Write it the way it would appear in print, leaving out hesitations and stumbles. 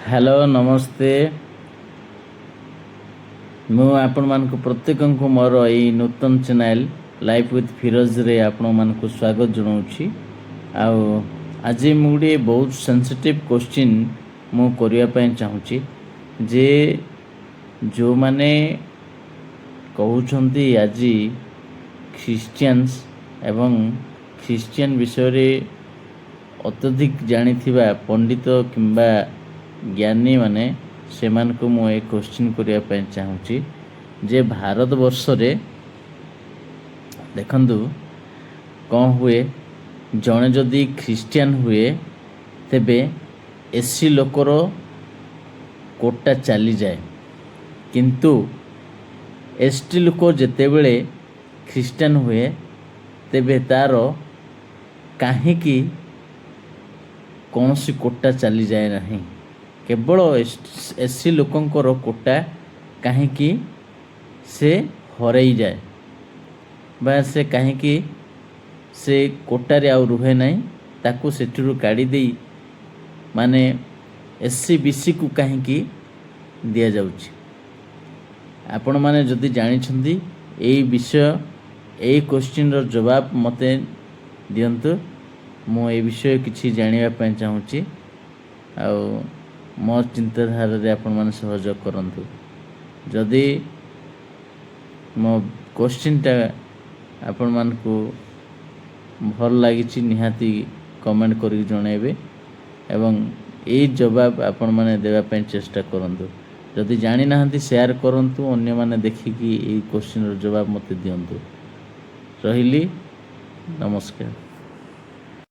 Hello नमस्ते। मु आपण मानक प्रत्येक मोर यही नूतन चैनल लाइफ विथ फिरोज रे आपण मानक स्वागत जनाऊँगी। आज मुझे बहुत सेंसिटिव क्वेश्चन मु करने चाहूँगी जे जो माने कहउछंती आज ख्रिश्चियंस एवं ख्रिश्चियन विषय रे अत्यधिक जानिथिबा पंडित किंबा ज्ञानी माने सेमान को मु एक क्वेश्चन करिया पे चाहूँगी जे भारत वर्ष रे देखंतु कौन हुए जड़े जदि ख्रिश्चियन हुए तेबे एससी लोकर कोटा चली जाए, किंतु एसटी लोक जेतेबेले ख्रिश्चियन हुए तेबे तार काहींकी कौन सी कोटा चली जाए नहीं। केवल एससी लोकंकर कोटा काहींकी से हरई जाए बा से काहींकी से कोटारे आउ रुहे नहीं, ताकू सेठुरु काढ़ी देई माने एससी बीसी को काहींकी दिया जाउची। आपण माने जदि जानी छंदी एई विषय एई क्वेश्चन रो जवाब मते दियंतु। मु ए विषय किछि जानिबा पय चाहूची आ मोर चिंताधारा रे आपण माने सहयोग करंतु। जदि मो क्वेश्चनटा आपण मानकु भल लागिछि निहाती कमेंट करी जणाइबे एवं ए जवाब आपण माने देबा पय चेष्टा करंतु। जदि जानि नाहंती शेयर करंतु, अन्य माने देखिकी ए क्वेश्चन रो जवाब मते दियंतु। रहिली, नमस्कार।